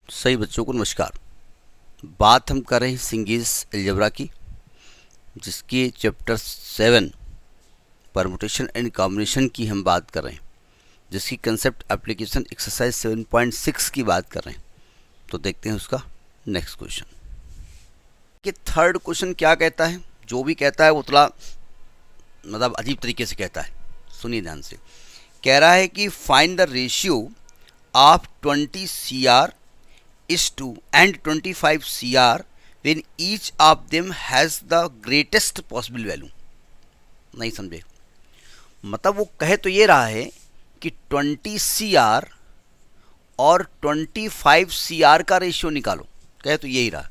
सही बच्चों को नमस्कार। बात हम कर रहे हैं सिंगीज अलजेब्रा की, जिसके चैप्टर 7 परमुटेशन एंड कॉम्बिनेशन की हम बात कर रहे हैं, जिसकी कंसेप्ट एप्लीकेशन एक्सरसाइज 7.6 की बात कर रहे हैं। तो देखते हैं उसका नेक्स्ट क्वेश्चन कि थर्ड क्वेश्चन क्या कहता है। जो भी कहता है वो थोड़ा मतलब अजीब तरीके से कहता है, सुनिए ध्यान से। कह रहा है कि find the ratio of 20 CR is to and 25 CR when each of them has the greatest possible value। नहीं समझे? मतलब वो कहे तो ये रहा है कि 20 CR और 25 CR का रेशियो निकालो, कहे तो यही रहा।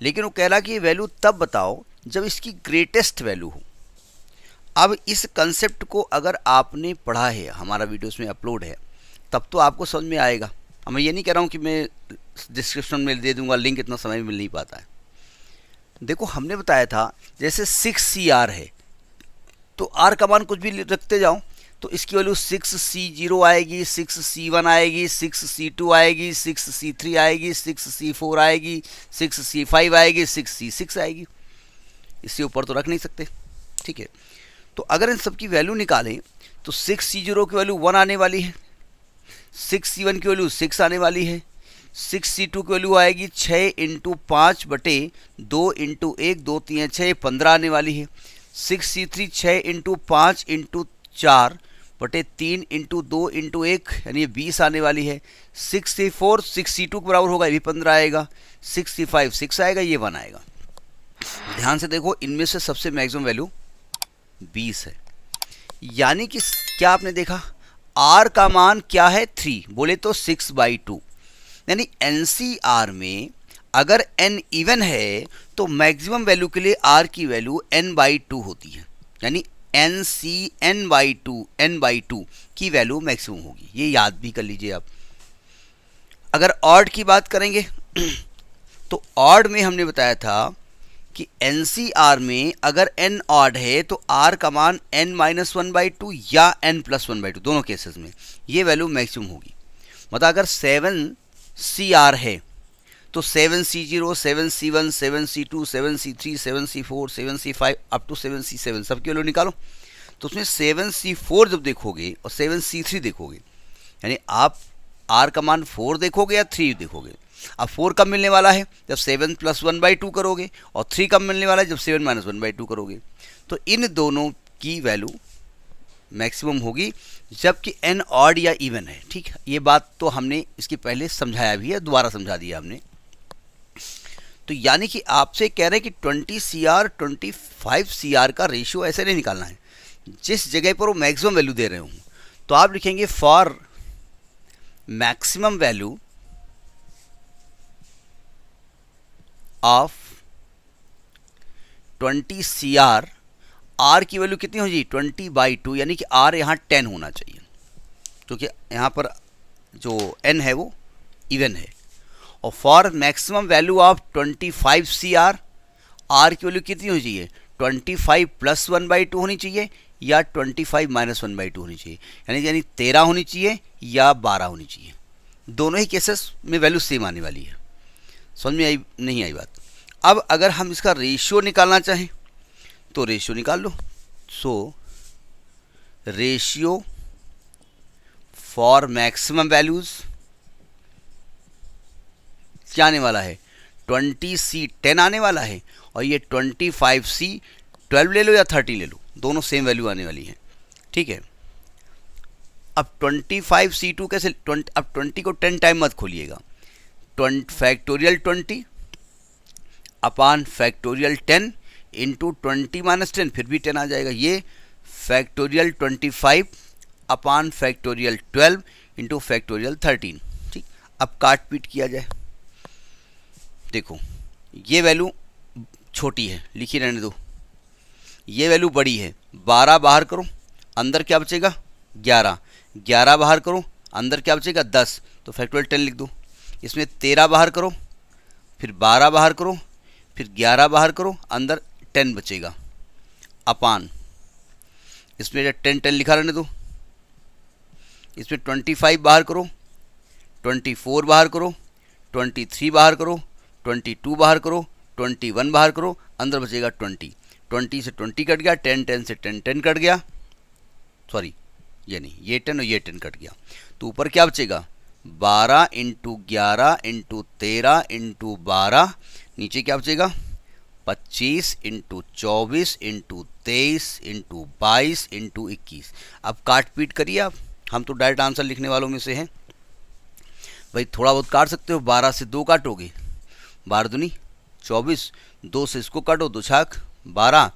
लेकिन वो कह रहा कि ये वैल्यू तब बताओ जब इसकी ग्रेटेस्ट वैल्यू हो। अब इस कंसेप्ट को अगर आपने पढ़ा है, हमारा वीडियोस में अपलोड है, तब तो आपको समझ में आएगा। अब मैं ये नहीं कह रहा हूँ कि मैं डिस्क्रिप्शन में दे दूंगा लिंक, इतना समय मिल नहीं पाता है। देखो हमने बताया था जैसे 6 CR है तो R का मान कुछ भी रखते जाओ तो इसकी वैल्यू 6C0 आएगी, 6C1 आएगी, 6C2 आएगी, 6C3 आएगी, 6C4 आएगी, 6C5 आएगी, 6C6 आएगी। इससे ऊपर तो रख नहीं सकते, ठीक है। तो अगर इन सब की वैल्यू निकालें तो 6C0 की वैल्यू 1 आने वाली है, 6C1 की वैल्यू 6 आने वाली है, 6C2 की वैल्यू आएगी 6 इंटू 5 बटे 2 इंटू 1, 2 3 6, 15 आने वाली है। 6C3 6 इंटू 5 इंटू 4 बटे 3 इंटू 2 इंटू 1 यानी 20 आने वाली है। 6C4 6C2 के बराबर होगा, ये भी 15 आएगा। 6C5 6 आएगा, ये 1 आएगा। ध्यान से देखो, इनमें से सबसे मैक्सिमम वैल्यू 20 है। यानी कि क्या आपने देखा, R का मान क्या है 3, बोले तो 6/2। यानी NCR में अगर n इवन है तो मैक्सिमम वैल्यू के लिए R की वैल्यू n/2 होती है। यानी NC n/2 की वैल्यू मैक्सिमम होगी, ये याद भी कर लीजिए आप। अगर ऑड की बात करेंगे तो ऑड में हमने बताया था कि NCR में अगर n ऑड है तो R का मान n-1/2 या n+1/2, दोनों केसेस में ये वैल्यू मैक्सिमम होगी। मतलब अगर 7CR है तो 7C0, 7C1, 7C2, 7C3, 7C4, 7C5 up to 7C7 सबकी वैल्यू निकालो। तो उसमें 7C4 जब देखोगे और 7C3 देखोगे, यानी आप R का मान 4 देखोगे या 3 देखोगे। अब 4 कब मिलने वाला है, जब 7 + 1/2 करोगे, और 3 कब मिलने वाला है, जब 7 - 1/2 करोगे। तो इन दोनों की वैल्यू मैक्सिमम होगी जबकि n ऑड या इवन है, ठीक है। ये बात तो हमने इसके पहले समझाया भी है, दोबारा समझा दिया हमने। तो यानी कि आपसे कह रहे हैं कि 20 CR 25 CR का रेशियो ऐसे नहीं निकालना है, जिस जगह पर वो मैक्सिमम वैल्यू दे रहे हों। तो आप लिखेंगे for maximum value of 20 CR, R की वैल्यू कितनी हो जाएगी 20/2, यानी कि R यहाँ 10 होना चाहिए, क्योंकि यहाँ पर जो n है वो इवन है। और for maximum value of 25 CR, R की वैल्यू कितनी होनी चाहिए 25 + 1/2 होनी चाहिए या 25 - 1/2 होनी चाहिए, यानी 13 होनी चाहिए या 12 होनी चाहिए। दोनों ही केसेस में वैल्यू सेम आने वाली है। समझ में आई नहीं आई बात? अब अगर हम इसका रेशियो निकालना चाहें तो रेशियो निकाल लो। So ratio for maximum values क्या आने वाला है 20C 10 आने वाला है, और ये 25C 12 ले लो या 30 ले लो, दोनों सेम वैल्यू आने वाली है, ठीक है। अब 25C2 कैसे, अब 20 को 10 टाइम मत खोलिएगा, फैक्टोरियल 20 अपान फैक्टोरियल 10 इंटू 20 - 10, फिर भी 10 आ जाएगा। ये फैक्टोरियल 25 अपान फैक्टोरियल 12 इंटू फैक्टोरियल 13, ठीक। अब काट पीट किया जाए, देखो ये वैल्यू छोटी है, लिखी रहने दो। ये वैल्यू बड़ी है, 12 बाहर करो, अंदर क्या बचेगा 11, 11 बाहर करो, अंदर क्या बचेगा 10, तो फैक्टोरियल 10 लिख दो। इसमें 13 बाहर करो, फिर 12 बाहर करो, फिर 11 बाहर करो, अंदर 10 बचेगा, अपान इसमें 10 10 लिखा रहने दो। इसमें 25 बाहर करो, 24 बाहर करो, 23 बाहर करो, 22 बाहर करो, 21 बाहर करो, अंदर बचेगा 20। 20 से 20 कट गया, 10 10 से 10 10 कट गया, सॉरी ये नहीं, ये 10 और ये 10 कट गया, तो ऊपर क्या बचेगा 12 इंटू 11 इंटू 13 इंटू 12, नीचे क्या बचेगा 25 इंटू 24 इंटू 23 इंटू 22 इंटू 21। अब काट पीट करिए आप, हम तो डायरेक्ट आंसर लिखने वालों में से हैं भाई, थोड़ा बहुत काट सकते हो। 12 से 2 काटोगे, 12 दूनी 24, 2 से इसको काटो 2 छाक 12,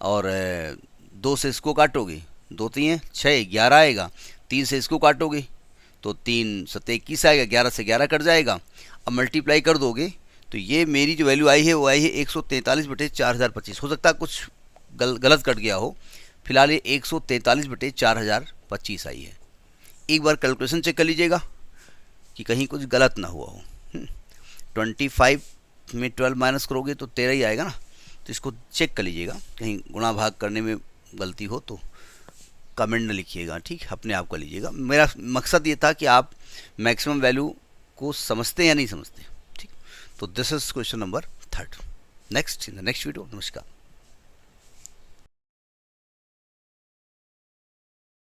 और 2 से इसको काटोगे 2 3 6 11 आएगा, 3 से इसको काटोगे तो 3 7 21 आएगा, 11 से 11 कट जाएगा। अब मल्टीप्लाई कर दोगे तो ये मेरी जो वैल्यू आई है वो आई है 143/4025। हो सकता है कुछ गलत कट गया हो, फिलहाल ये 143/4025 आई है। एक बार कैलकुलेशन चेक कर लीजिएगा कि कहीं कुछ गलत ना हुआ हो। 25 में 12 माइनस करोगे तो 13 ही आएगा ना, तो इसको चेक कर लीजिएगा, कहीं गुणा भाग करने में गलती हो तो कमेंट न लिखिएगा, ठीक, अपने आप कर लीजिएगा। मेरा मकसद ये था कि आप मैक्सिमम वैल्यू को समझते या नहीं समझते, ठीक। तो this is question number 3। Next in the next video. नमस्कार।